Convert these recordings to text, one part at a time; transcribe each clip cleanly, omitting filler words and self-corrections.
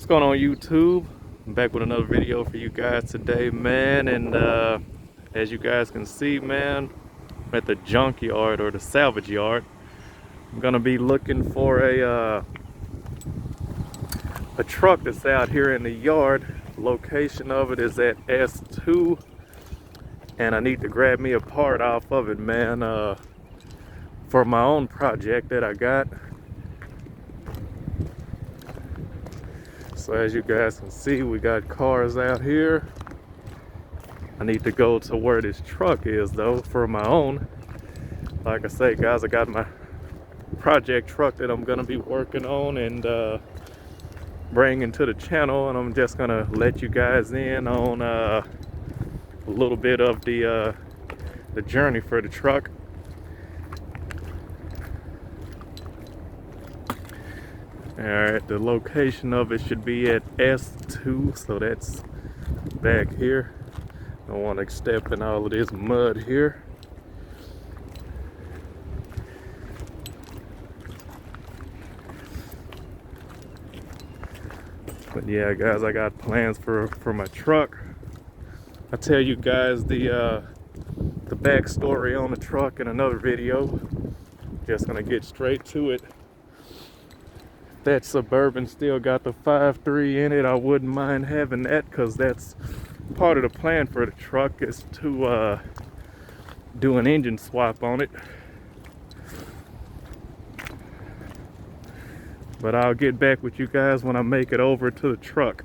What's going on, YouTube? I'm back with another video for you guys today, man. And as you guys can see, man, I'm at the junkyard or the salvage yard. I'm gonna be looking for a truck that's out here in the yard. The location of it is at S2, and I need to grab me a part off of it, man, for my own project that I got. So as you guys can see, we got cars out here. I need to go to where this truck is though for my own. Like I say, guys, I got my project truck that I'm gonna be working on and bringing to the channel, and I'm just gonna let you guys in on a little bit of the journey for the truck. Alright, the location of it should be at S2, so that's back here. I don't want to step in all of this mud here. But yeah, guys, I got plans for my truck. I'll tell you guys the backstory on the truck in another video. Just gonna get straight to it. That Suburban still got the 5.3 in it. I wouldn't mind having that, because that's part of the plan for the truck, is to do an engine swap on it. But I'll get back with you guys when I make it over to the truck.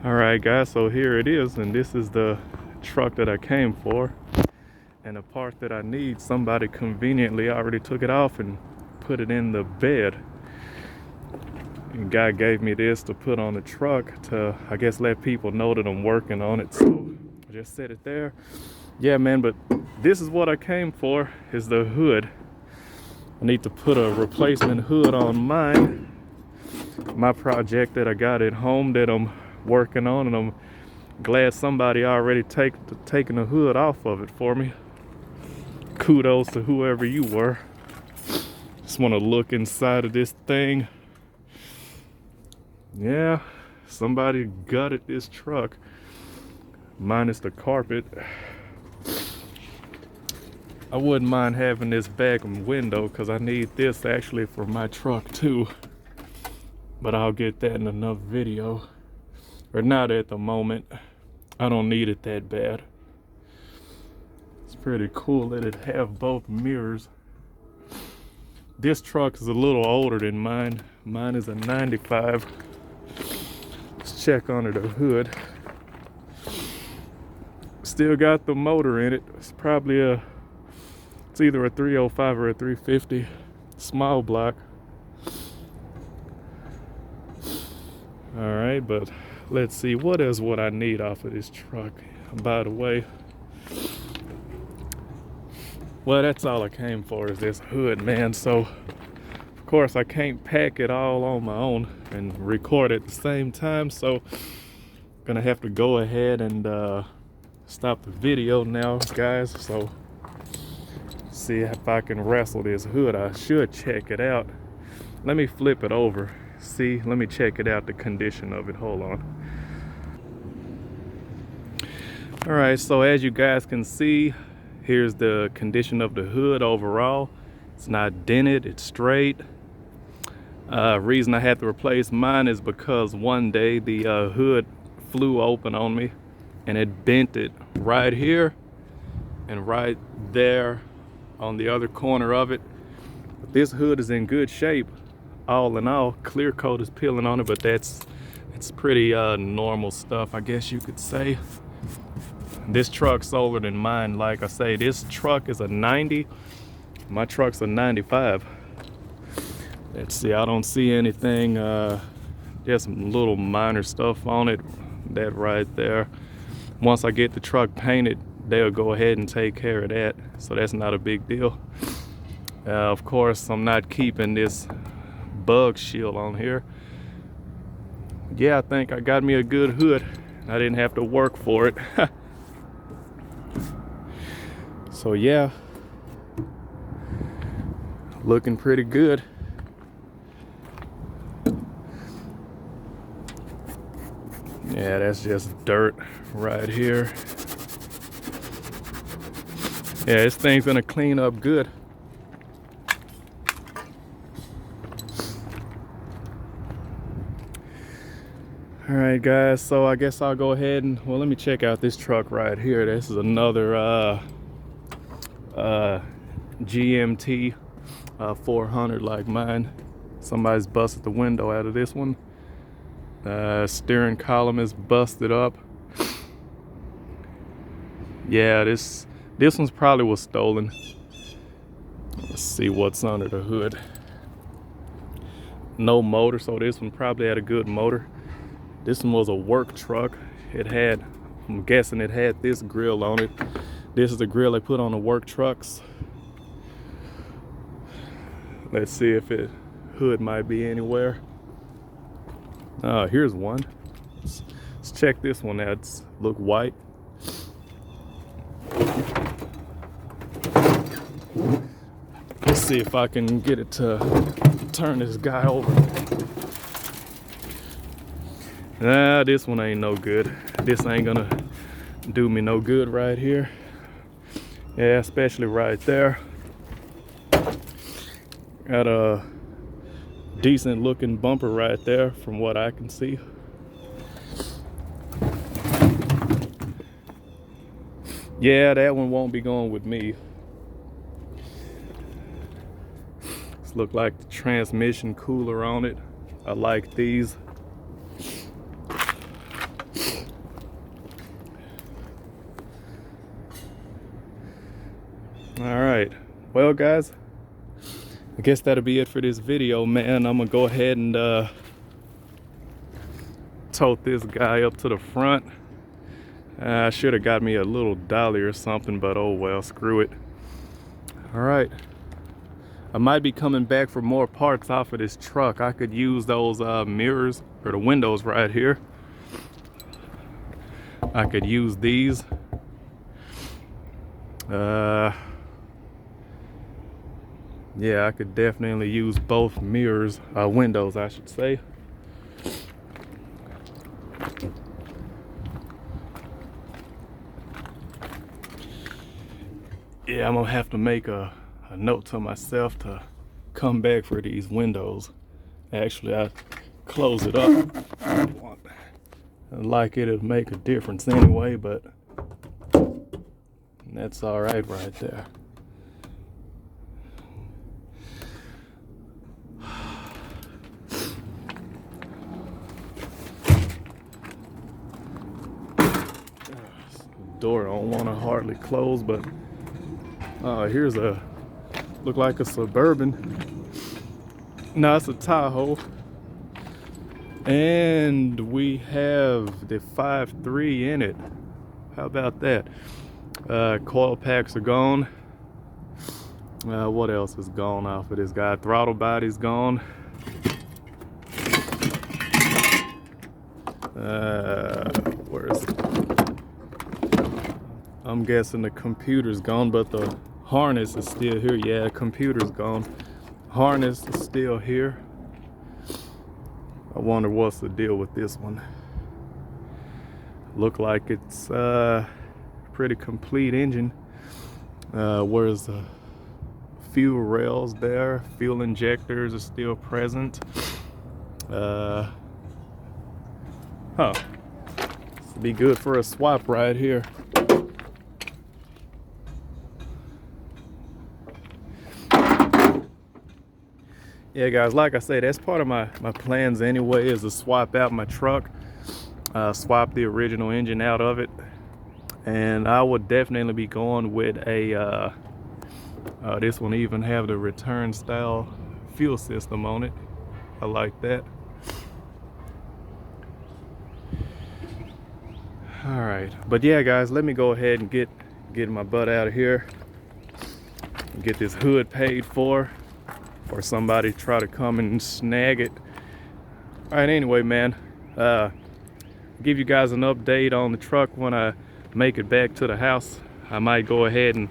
Alright guys, so here it is, and this is the truck that I came for. And the part that I need, somebody conveniently already took it off and put it in the bed. And guy gave me this to put on the truck to, I guess, let people know that I'm working on it. So I just set it there. Yeah, man, but this is what I came for, is the hood. I need to put a replacement hood on mine. My project that I got at home that I'm working on, and I'm glad somebody already taken the hood off of it for me. Kudos to whoever you were. Just want to look inside of this thing. Yeah, somebody gutted this truck, minus the carpet. I wouldn't mind having this back window, because I need this actually for my truck too. But I'll get that in another video. Or not at the moment. I don't need it that bad. It's pretty cool that it have both mirrors. This truck is a little older than mine. Mine is a 95. Let's check under the hood. Still got the motor in it. It's probably it's either a 305 or a 350 small block. Alright, but let's see, what is what I need off of this truck. By the way, well, that's all I came for, is this hood, man. So of course I can't pack it all on my own and record at the same time, so I'm gonna have to go ahead and stop the video now, guys. So see if I can wrestle this hood. I should check it out. Let me flip it over. See, let me check it out, the condition of it. Hold on. All right, so as you guys can see, here's the condition of the hood overall. It's not dented, it's straight. Reason I had to replace mine is because one day the hood flew open on me, and it bent it right here and right there on the other corner of it. But this hood is in good shape. All in all, clear coat is peeling on it, but it's pretty normal stuff, I guess you could say. This truck's older than mine. Like I say, this truck is a 90. My truck's a 95. Let's see, I don't see anything, just some little minor stuff on it. That right there. Once I get the truck painted, they'll go ahead and take care of that. So that's not a big deal. Of course, I'm not keeping this bug shield on here. Yeah, I think I got me a good hood. I didn't have to work for it. So yeah, looking pretty good. Yeah, that's just dirt right here. Yeah, this thing's gonna clean up good. All right, guys, so I guess I'll go ahead and, well, let me check out this truck right here. This is another GMT 400 like mine. Somebody's busted the window out of this one. Steering column is busted up. Yeah, this one's probably was stolen. Let's see what's under the hood. No motor, so this one probably had a good motor. This one was a work truck. It had, I'm guessing it had this grill on it. This is the grill they put on the work trucks. Let's see if it hood might be anywhere. Here's one. Let's check this one out. It's look white. Let's see if I can get it to turn this guy over. Nah, this one ain't no good. This ain't gonna do me no good right here. Yeah, especially right there. Got a decent looking bumper right there from what I can see. Yeah, that one won't be going with me. This look like the transmission cooler on it. I like these. All right, well guys, I guess that'll be it for this video, man. I'm gonna go ahead and tote this guy up to the front. I should have got me a little dolly or something, but oh well, screw it. All right, I might be coming back for more parts off of this truck. I could use those mirrors or the windows right here. I could use these. Yeah, I could definitely use both mirrors, windows, I should say. Yeah, I'm gonna have to make a note to myself to come back for these windows. Actually, I close it up. Like it'll make a difference anyway, but that's all right right there. Door I don't want to hardly close, but here's a look like a Suburban. No, it's a Tahoe, and we have the 5.3 in it. How about that? Coil packs are gone. What else is gone off of this guy? Throttle body's gone. Where is it? I'm guessing the computer's gone, but the harness is still here. Yeah, computer's gone. Harness is still here. I wonder what's the deal with this one. Look like it's pretty complete engine. Where's the fuel rails there? Fuel injectors are still present. Huh. This would be good for a swap right here. Yeah, guys, like I said, that's part of my plans anyway, is to swap out my truck, swap the original engine out of it, and I would definitely be going with a this one even have the return style fuel system on it. I like that. All right, but yeah, guys, let me go ahead and get my butt out of here and get this hood paid for, or somebody try to come and snag it. All right, anyway, man, give you guys an update on the truck when I make it back to the house. I might go ahead and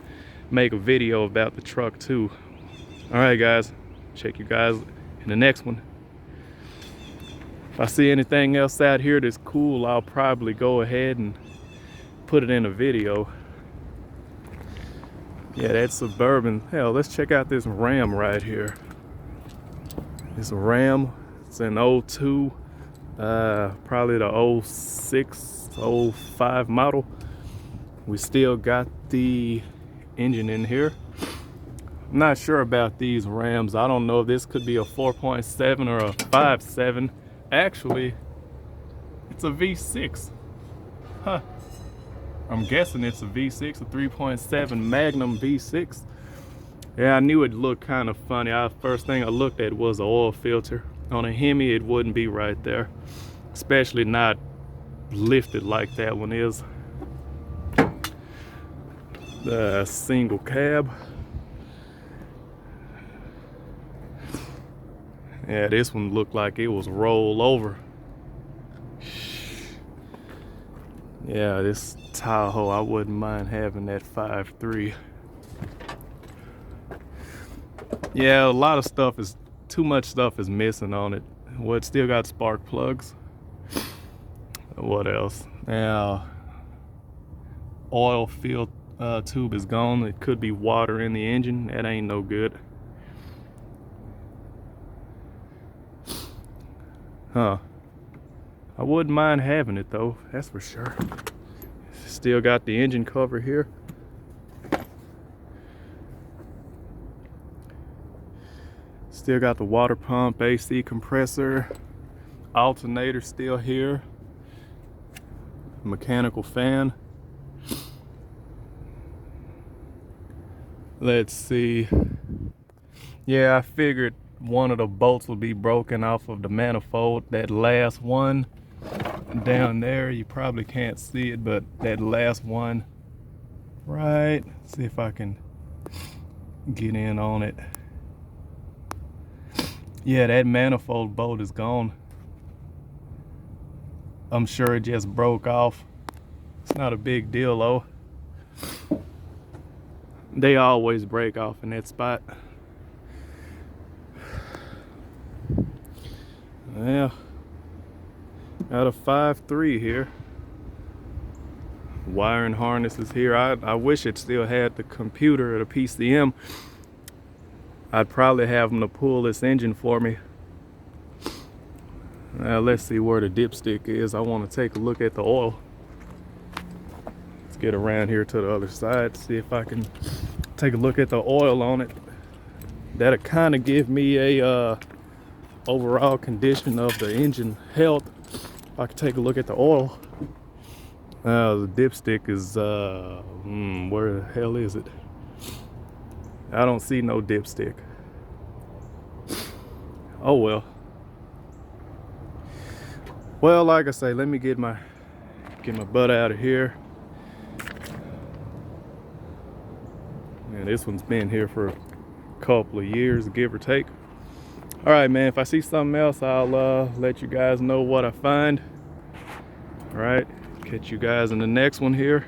make a video about the truck too. All right, guys, check you guys in the next one. If I see anything else out here that's cool, I'll probably go ahead and put it in a video. Yeah, that's Suburban. Hell, let's check out this Ram right here. It's a Ram. It's an 02, probably the 06, 05 model. We still got the engine in here. I'm not sure about these Rams. I don't know if this could be a 4.7 or a 5.7. Actually, it's a V6. Huh. I'm guessing it's a V6, a 3.7 Magnum V6. Yeah, I knew it looked kind of funny. First thing I looked at was the oil filter. On a Hemi, it wouldn't be right there, especially not lifted like that one is. The single cab. Yeah, this one looked like it was rolled over. Yeah, this Tahoe, I wouldn't mind having that 5.3. Yeah, a lot of stuff is, too much stuff is missing on it. Well, it still got spark plugs. What else? Now, oil fill tube is gone. It could be water in the engine. That ain't no good. Huh. I wouldn't mind having it though, that's for sure. Still got the engine cover here. Still got the water pump, AC compressor, alternator still here, mechanical fan. Let's see. Yeah, I figured one of the bolts would be broken off of the manifold. That last one down there, you probably can't see it, but that last one, right? See if I can get in on it. Yeah, that manifold bolt is gone. I'm sure it just broke off. It's not a big deal though. They always break off in that spot. Yeah, got a 5.3 here. Wiring harnesses here. I wish it still had the computer or the PCM. I'd probably have them to pull this engine for me. Now let's see where the dipstick is. I want to take a look at the oil. Let's get around here to the other side, see if I can take a look at the oil on it. That'll kind of give me a overall condition of the engine health. I can take a look at the oil. The dipstick is where the hell is it? I don't see no dipstick. Oh well. Well, like I say, let me get my butt out of here. And this one's been here for a couple of years, give or take. All right, man, if I see something else, I'll let you guys know what I find. All right, catch you guys in the next one here.